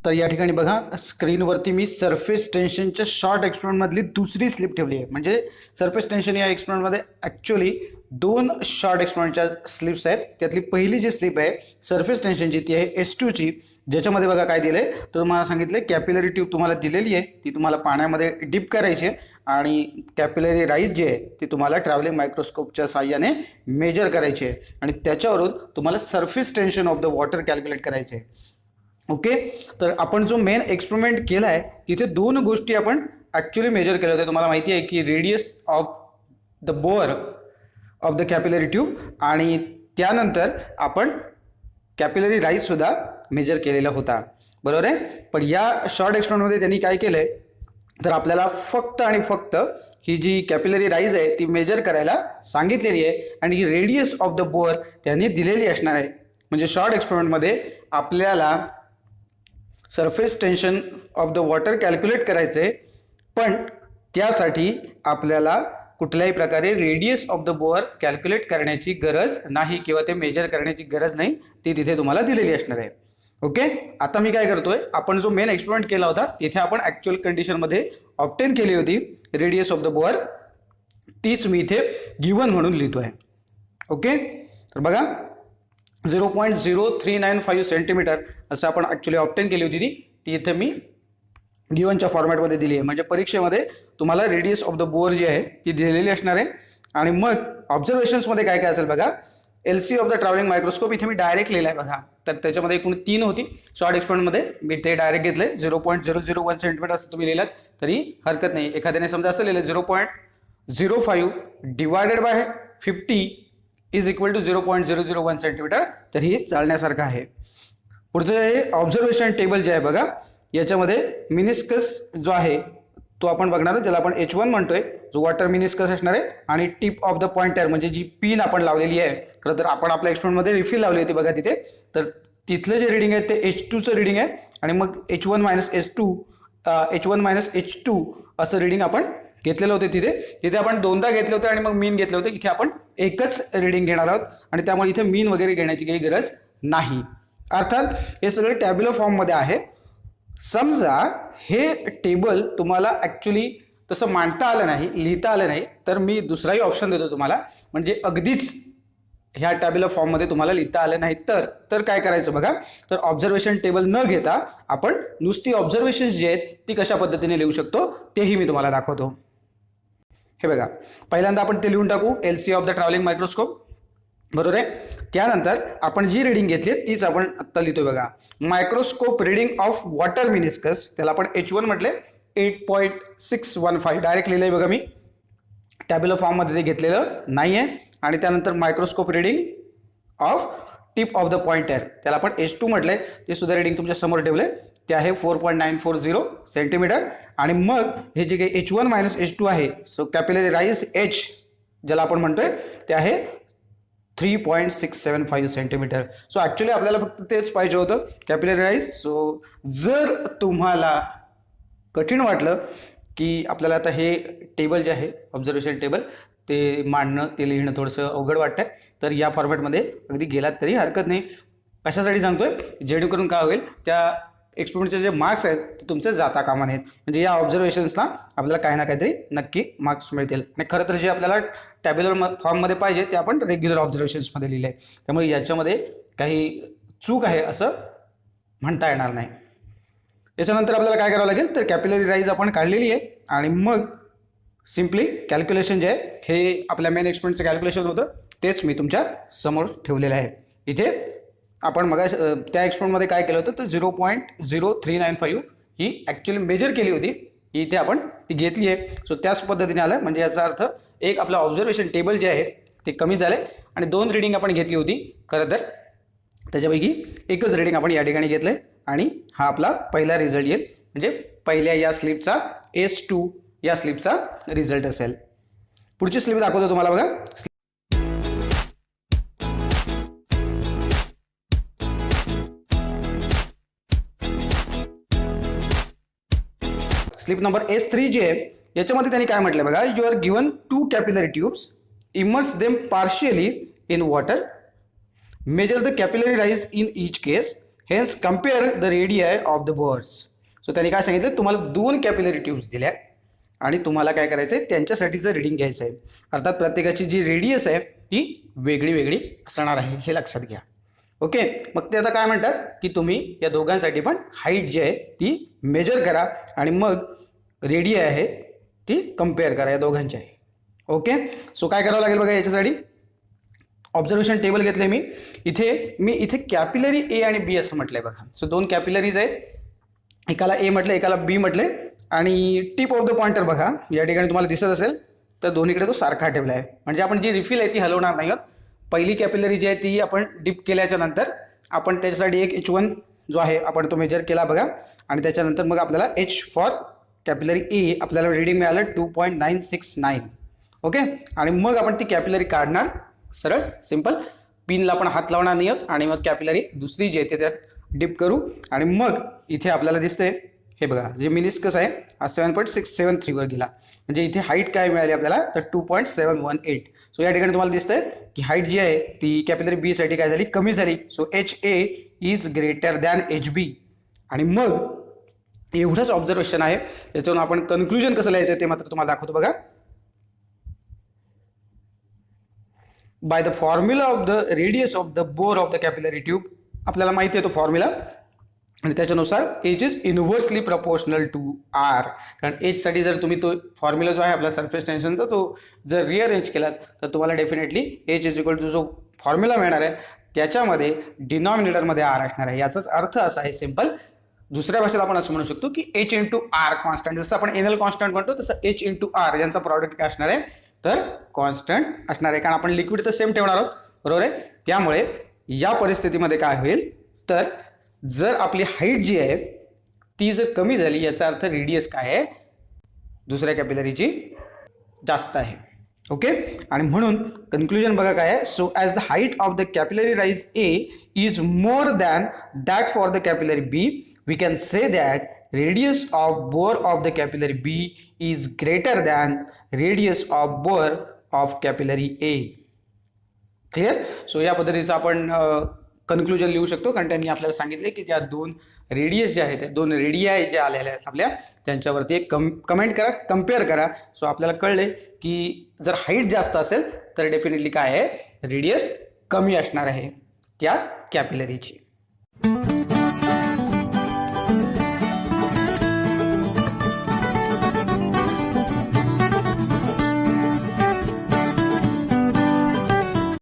तर या ठिकाणी बघा स्क्रीनवरती मी सरफेस टेन्शनच्या शॉर्ट एक्सपेरिमेंटमधली दुसरी स्लिप ठेवली आहे. म्हणजे सरफेस टेन्शन या एक्सपेरिमेंटमध्ये ॲक्च्युअली 2 शॉर्ट एक्सपेरिमेंटच्या स्लिप्स आहेत. त्यातली पहिली जी स्लिप आहे सरफेस टेन्शनची ती आहे S2 ची, ज्याच्यामध्ये बघा काय दिलं आहे तर तुम्हाला सांगितलं कॅपिलरी ट्यूब तुम्हाला दिलेली आहे, ती तुम्हाला पाण्यामध्ये डिप करायची आहे आणि कॅपिलरी राईज जी आहे ती तुम्हाला ट्रॅव्हलिंग मायक्रोस्कोपच्या साहाय्याने मेजर करायची आहे आणि त्याच्यावरून तुम्हाला surface tension off the water calculate करायचे आहे. ओके, तर आपण जो मेन एक्सपेरिमेंट केला आहे तिथे 2 गोष्टी आपण ॲक्च्युली मेजर केल्या होत्या. तुम्हाला माहिती आहे की radius of the boar of the capillary tube आणि त्यानंतर आपण कॅपिलरी राईज सुद्धा मेजर केलेला होता, बरोबर आहे. पण या शॉर्ट एक्सपेरिमेंटमध्ये त्यांनी काय केलं आहे तर आपल्याला फक्त आणि फक्त ही जी कॅपिलरी राईज आहे ती मेजर करायला सांगितलेली आहे आणि ही रेडियस ऑफ द बोअर त्यांनी दिलेली असणार आहे. म्हणजे शॉर्ट एक्सपेरिमेंटमध्ये आपल्याला surface tension off the water calculate करायचं आहे, पण त्यासाठी आपल्याला कुठल्याही प्रकारे radius of the boar calculate करण्याची गरज नाही किंवा ते मेजर करण्याची गरज नाही, ती तिथे तुम्हाला दिलेली असणार आहे. ओके, आता मी काय करतोय, आपण जो मेन एक्सपेरिमेंट केला होता तिथे आपण ॲक्च्युअल कंडिशनमध्ये ऑब्टेन केली होती रेडियस ऑफ द बोअर, तीच मी इथे गिवन म्हणून लिहितोय. ओके, तर बघा 0.0395 सेंटीमीटर असं आपण ॲक्च्युली ऑब्टेन केली होती, ती इथे मी गिवनच्या फॉर्मॅटमध्ये दिली आहे. म्हणजे परीक्षेमध्ये तुम्हाला रेडियस ऑफ द बोअर जी आहे ती दिलेली असणार आहे. आणि मग ऑब्झर्वेशन्समध्ये काय काय असेल बघा, LC of the travelling microscope इथे मी डायरेक्ट लिहिलं आहे बघा. तर त्याच्यामध्ये एकूण 3 होती शॉर्ट एक्सपेरिमेंटमध्ये, मी ते डायरेक्ट घेतले. 0.001 सेंटीमीटर असं तुम्ही लिहिलात तरी हरकत नाही. एखाद्याने समजा असं लिहिलं 0.05 divided by 50 is equal to 0.001 centimetre, तर ही चालण्यासारखं आहे. पुढचं हे ऑब्झर्वेशन टेबल जे आहे बघा, याच्यामध्ये मिनिस्कस जो आहे तो आपण बघणार आहोत, ज्याला आपण H1 म्हणतोय, जो वॉटर मिनिस्कस असणार आहे. आणि टिप ऑफ द पॉइंटर म्हणजे जी पिन आपण लावलेली आहे, खरं तर आपण आपल्या एक्सपेरिमेंटमध्ये रिफिल लावली होती बघा तिथे, तर तिथलं जे रिडिंग आहे ते H2चं रिडिंग आहे आणि मग H1 H2 असं रिडिंग आपण घेतलेलं होतं तिथे आपण 2दा घेतले होते आणि मग मीन घेतले होते. इथे आपण एकच रिडिंग घेणार आहोत आणि त्यामुळे इथे मीन वगैरे घेण्याची काही गरज नाही. अर्थात हे सगळे टॅब्युलर फॉर्ममध्ये आहे. समजा हे टेबल तुम्हाला ॲक्च्युली तसं मांडता आलं नाही, लिहिता आलं नाही, तर मी दुसराही ऑप्शन देतो तुम्हाला. म्हणजे अगदीच ह्या टॅब्युलर फॉर्ममध्ये तुम्हाला लिहिता आलं नाही तर काय करायचं बघा, तर ऑब्झर्वेशन टेबल न घेता आपण नुसती ऑब्झर्वेशन्स जे आहेत ती कशा पद्धतीने लिहू शकतो तेही मी तुम्हाला दाखवतो. हे बघा, पहिल्यांदा आपण ते लिहून टाकू LC of the travelling microscope, बरोबर आहे. त्यानंतर आपण जी रिडिंग घेतली तीच आपण आत्ता लिहितोय बघा. Microscope reading of water meniscus, त्याला आपण H1 म्हटले, 8.615 डायरेक्ट लिहिलंय बघा मी, टॅब्युलर फॉर्ममध्ये ते घेतलेलं नाही आहे. आणि त्यानंतर microscope reading of tip of the pointer, त्याला आपण H2 म्हटलंय, ते सुद्धा रिडिंग तुमच्या समोर ठेवलंय, ते आहे 4.940 सेंटीमीटर. आणि मग हे जे काही H1 H2 आहे, सो कॅपिलरी राईज H ज्याला आपण म्हणतोय ते आहे 3.675 सेंटीमीटर. सो ॲक्च्युली आपल्याला फक्त तेच पाहिजे होतं, कॅपिलरी राईज. सो जर तुम्हाला कठीण वाटलं की आपल्याला आता हे टेबल जे आहे ऑब्झर्वेशन टेबल ते मांडणं, ते लिहिणं थोडंसं अवघड वाटतं, तर या फॉर्मॅटमध्ये अगदी गेलात तरी हरकत नाही. कशासाठी सांगतोय, जेणेकरून काय होईल, त्या एक्सपेरिमेंटचे जे मार्क्स आहेत ते तुमचे जाता कामा नयेत. म्हणजे या ऑब्झर्वेशन्सला आपल्याला काही ना काहीतरी नक्की मार्क्स मिळतील. आणि खरं तर जे आपल्याला टॅब्युलर फॉर्ममध्ये पाहिजे ते आपण रेग्युलर ऑब्झर्वेशन्समध्ये लिहिले आहे, त्यामुळे याच्यामध्ये काही चूक आहे असं म्हणता येणार नाही. याच्यानंतर आपल्याला काय करावं लागेल, तर कॅपिलरी राईज आपण काढलेली आहे आणि मग सिम्पली कॅल्क्युलेशन जे आहे हे आपल्या मेन एक्सपेरिमेंटचं कॅल्क्युलेशन होतं, तेच मी तुमच्या समोर ठेवलेलं आहे. इथे आपण मग त्या एक्सपेरिमेंटमध्ये काय केलं होतं, तर 0.0395 ही ॲक्च्युली मेजर केली होती, ही इथे आपण ती घेतली आहे. सो त्याच पद्धतीने आलं. म्हणजे याचा अर्थ एक आपलं ऑब्झर्वेशन टेबल जे आहे ते कमी झालं आणि 2 रिडिंग आपण घेतली होती. खरं तर त्याच्यापैकी एकच रिडिंग आपण या ठिकाणी घेतलं आहे आणि हा आपला पहिला रिझल्ट येईल. म्हणजे पहिल्या या स्लिपचा S2 या स्लिपचा रिझल्ट असेल. पुढची स्लिप दाखवतो तुम्हाला बघा. स्लिप नंबर S3 जी आहे याच्यामध्ये त्यांनी काय म्हटलं बघा, you are given 2 capillary tubes, immerse them partially in water, measure the capillary rise in each case, hence compare the radii of the bores. So त्यांनी काय सांगितलं, तुम्हाला 2 कॅपिलरी ट्यूब्स दिल्या आणि तुम्हाला काय करायचं आहे, त्यांच्यासाठीचं रिडिंग घ्यायचं आहे. अर्थात प्रत्येकाची जी रेडियस आहे ती वेगळी वेगळी असणार आहे, हे लक्षात घ्या. ओके, मग ते आता काय म्हणतात की तुम्ही या दोघांसाठी पण हाईट जी आहे ती मेजर करा आणि मग रेडिया आहे ती कम्पेअर करा या दोघांची आहे. ओके, सो काय करावं लागेल बघा याच्यासाठी. ऑब्झर्वेशन टेबल घेतले मी इथे कॅपिलरी ए आणि बी असं म्हटलंय बघा. सो 2 कॅपिलरीज आहेत, एकाला ए म्हटलं एकाला बी म्हटले आणि टिप ऑफ द पॉइंटर बघा या ठिकाणी तुम्हाला दिसत असेल तर दोन्हीकडे तो सारखा ठेवला आहे. म्हणजे आपण जी रिफिल आहे ती हलवणार नाही आहोत. पहिली कॅपिलरी जी आहे ती आपण डिप केल्याच्या नंतर आपण त्याच्यासाठी एक H1 जो आहे आपण तो मेजर केला बघा आणि त्याच्यानंतर मग आपल्याला H फॉर कॅपिलरी ए आपल्याला रिडिंग मिळालं 2.969. ओके, आणि मग आपण ती कॅपिलरी काढणार सरळ सिंपल, पिनला आपण हात लावणार नाही आहोत आणि मग कॅपिलरी दुसरी जी आहे ते त्यात डिप करू आणि मग इथे आपल्याला दिसते हे बघा जे मिनिस्कस आहे हा 7.673 वर गेला. म्हणजे इथे हाईट काय मिळाली आपल्याला तर 2.718. सो या ठिकाणी तुम्हाला दिसतंय की हाईट जी आहे ती कॅपिलरी बी साठी काय झाली, कमी झाली. So HA is greater than HB. आणि मग एवढंच ऑब्झर्वेशन आहे, त्याच्यावरून आपण कन्क्लुजन कसं लिहायचं ते मात्र तुम्हाला दाखवतो बघा. By the formula of the radius of the bore of the capillary tube, आपल्याला माहिती आहे तो फॉर्म्युला आणि त्याच्यानुसार H is inversely proportional to R. कारण एचसाठी जर तुम्ही तो फॉर्म्युला जो आहे आपला सरफेस टेन्शनचा तो जर रिअरेंज केलात तर तुम्हाला definitely H is equal to जो फॉर्म्युला मिळणार आहे त्याच्यामध्ये डिनॉमिनेटरमध्ये आर असणार आहे. याचाच अर्थ असा आहे सिंपल. दुसऱ्या भाषेत आपण असं म्हणू शकतो की एच इंटू आर कॉन्स्टंट, जसं आपण एनएल कॉन्स्टंट म्हणतो तसं एच इंटू आर यांचा प्रॉडक्ट काय असणार आहे तर कॉन्स्टंट असणार आहे. कारण आपण लिक्विड तर सेम ठेवणार आहोत बरोबर आहे. त्यामुळे या परिस्थितीमध्ये काय होईल तर जर आपली हाईट जी आहे ती जर कमी झाली याचा अर्थ रेडियस काय आहे दुसऱ्या कॅपिलरीची जास्त आहे. ओके, आणि म्हणून कन्क्लुजन बघा काय आहे. So as the height of the capillary rise A is more than that for the capillary B, we can say that radius of bore of the capillary B is greater than radius of bore of capillary A. Clear. So या पद्धतीचं आपण conclusion लिहू शकतो कारण त्यांनी आपल्याला सांगितले की त्या 2 रेडियस जे आहेत 2 रेडियाय जे आलेल्या आहेत आपल्या त्यांच्यावरती एक कमेंट करा, कम्पेअर करा. सो आपल्याला कळले की जर हाईट जास्त असेल तर डेफिनेटली काय आहे रेडियस कमी असणार आहे त्या कॅपिलरीची.